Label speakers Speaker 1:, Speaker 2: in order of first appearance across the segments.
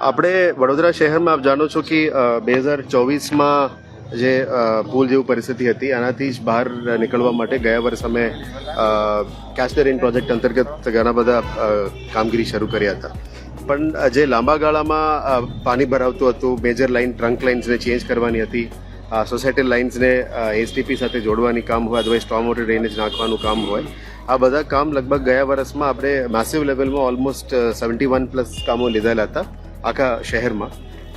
Speaker 1: આપણે વડોદરા શહેરમાં આપ જાણો છો કે 2024માં જે પુલ જેવી પરિસ્થિતિ હતી આનાથી જ બહાર નીકળવા માટે ગયા વર્ષ અમે કેચ ધ રેન પ્રોજેક્ટ અંતર્ગત ઘણા બધા કામગીરી શરૂ કર્યા હતા. પણ જે લાંબા ગાળામાં પાણી ભરાવતું હતું, મેજર લાઇન ટ્રંક લાઇન્સને ચેન્જ કરવાની હતી, સોસાયટી લાઇન્સને એસટીપી સાથે જોડવાની કામ હોય, અદરવાઇઝ સ્ટોર્મ વોટર ડ્રેનેજ નાખવાનું કામ હોય, આ બધા કામ લગભગ ગયા વર્ષમાં આપણે મેસિવ લેવલમાં ઓલમોસ્ટ 71+ કામો લીધેલા હતા આખા શહેરમાં.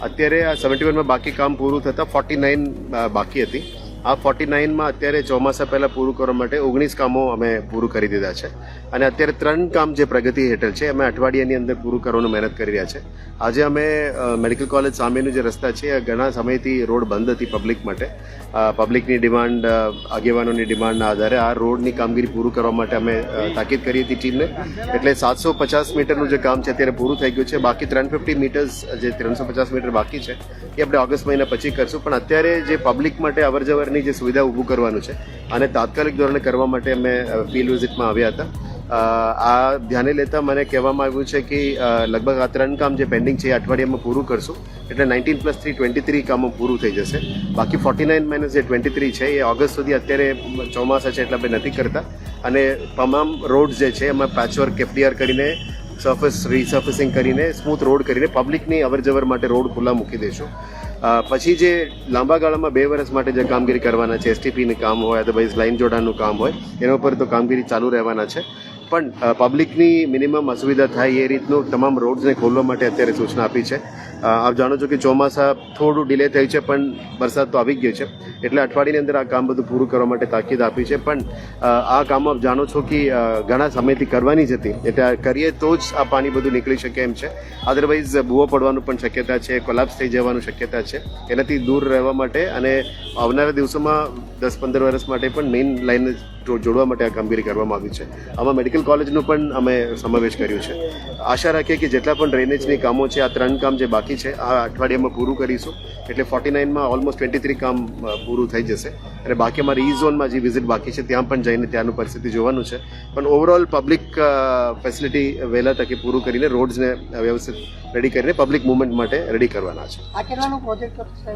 Speaker 1: અત્યારે આ 71માં બાકી કામ પૂરું થતાં 49 બાકી હતી. આ 49માં અત્યારે ચોમાસા પહેલાં પૂરું કરવા માટે 19 કામો અમે પૂરું કરી દીધા છે અને અત્યારે 3 કામ જે પ્રગતિ હેઠળ છે અમે અઠવાડિયાની અંદર પૂરું કરવાનું મહેનત કરી રહ્યા છે. આજે અમે મેડિકલ કોલેજ સામેનું જે રસ્તા છે ઘણા સમયથી રોડ બંધ હતી પબ્લિક માટે. પબ્લિકની ડિમાન્ડ, આગેવાનોની ડિમાન્ડના આધારે આ રોડની કામગીરી પૂરું કરવા માટે અમે તાકીદ કરી હતી ટીમને. એટલે 750 મીટરનું જે કામ છે અત્યારે પૂરું થઈ ગયું છે. બાકી 350 મીટર્સ, જે 350 મીટર બાકી છે એ આપણે ઓગસ્ટ મહિના પછી કરશું. પણ અત્યારે જે પબ્લિક માટે અવર જવરની જે સુવિધા ઊભું કરવાનું છે અને તાત્કાલિક ધોરણે કરવા માટે અમે ફિલ્ડ વિઝિટમાં આવ્યા હતા. આ ધ્યાને લેતા મને કહેવામાં આવ્યું છે કે લગભગ આ 3 કામ જે પેન્ડિંગ છે એ અઠવાડિયામાં પૂરું કરશું. એટલે 19+3 23 કામો પૂરું થઈ જશે. બાકી 49 - જે 23 છે એ ઓગસ્ટ સુધી, અત્યારે ચોમાસા છે એટલે આપણે નથી કરતા. અને તમામ રોડ જે છે એમાં પેચવર્ક FDR કરીને, સરફેસ રીસર્ફેસિંગ કરીને, સ્મૂથ રોડ કરીને પબ્લિકની અવર જવર માટે રોડ ખુલ્લા મૂકી દઈશું. પછી જે લાંબા ગાળામાં 2 વર્ષ માટે જે કામગીરી કરવાના છે, એસટીપીનું કામ હોય, અદરવાઇઝ લાઇન જોડાણનું કામ હોય, એના ઉપર તો કામગીરી ચાલુ રહેવાના છે. પણ પબ્લિકની મિનિમમ અસુવિધા થાય એ રીતનું તમામ રોડ્સને ખોલવા માટે અત્યારે સૂચના આપી છે. આપ જાણો છો કે ચોમાસા થોડું ડિલે થયું છે પણ વરસાદ તો આવી ગયો છે એટલે અઠવાડિયાની અંદર આ કામ બધું પૂરું કરવા માટે તાકીદ આપી છે. પણ આ કામ આપ જાણો છો કે ઘણા સમયથી કરવાની જ હતી, એટલે કરીએ તો જ આ પાણી બધું નીકળી શકે એમ છે. અદરવાઇઝ ભૂવો પડવાનું પણ શક્યતા છે, કોલાપ્સ થઈ જવાનું શક્યતા છે. એનાથી દૂર રહેવા માટે અને આવનારા દિવસોમાં 10-15 વર્ષ માટે પણ મેઇન લાઇન જોડવા માટે આ કામગીરી કરવામાં આવી છે. આમાં મેડિકલ કોલેજનું પણ અમે સમાવેશ કર્યું છે. આશા રાખીએ કે જેટલા પણ ડ્રેનેજની કામો છે, આ 3 કામ જે બાકી છે આ અઠવાડિયામાં પૂરું કરીશું. એટલે 49માં ઓલમોસ્ટ 23 કામ પૂરું થઈ જશે. અને બાકી અમારી ઈ ઝોનમાં જે વિઝિટ બાકી છે ત્યાં પણ જઈને ત્યાંનું પરિસ્થિતિ જોવાનું છે. પણ ઓવરઓલ પબ્લિક ફેસિલિટી વહેલા તકે પૂરું કરીને રોડ્સને વ્યવસ્થિત રેડી કરીને પબ્લિક મુવમેન્ટ માટે રેડી કરવાના છે.
Speaker 2: આ કેટલાનો પ્રોજેક્ટ છે?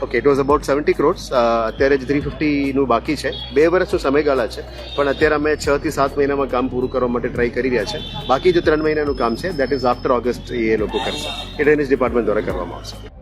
Speaker 1: Okay, it was about 70 crores. અત્યારે જ 350નું બાકી છે. 2 વર્ષનો સમયગાળા છે પણ અત્યારે અમે 6 થી 7 મહિનામાં કામ પૂરું કરવા માટે ટ્રાય કરી રહ્યા છે. બાકી જે 3 મહિનાનું કામ છે દેટ ઇઝ આફ્ટર ઓગસ્ટ એ લોકો કરશે. એ ડ્રેનેજ ડિપાર્ટમેન્ટ દ્વારા કરવામાં આવશે.